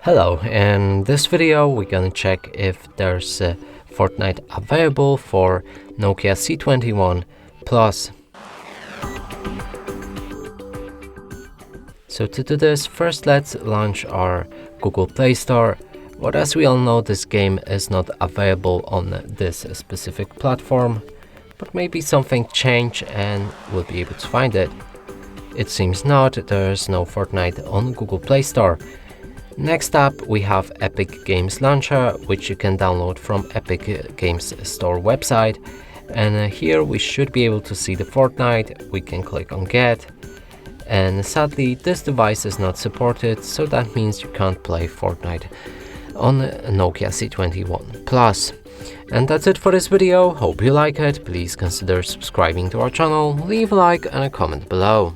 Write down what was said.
Hello, in this video we're gonna check if there's Fortnite available for Nokia C21 Plus. So to do this, first let's launch our Google Play Store. But as we all know, this game is not available on this specific platform, but maybe something changed and we'll be able to find it. It seems not, there's no Fortnite on Google Play Store. Next up, we have Epic Games Launcher, which you can download from Epic Games Store website. And here we should be able to see the Fortnite. We can click on Get. And sadly, this device is not supported, so that means you can't play Fortnite on Nokia C21 Plus. And that's it for this video. Hope you like it. Please consider subscribing to our channel, leave a like and a comment below.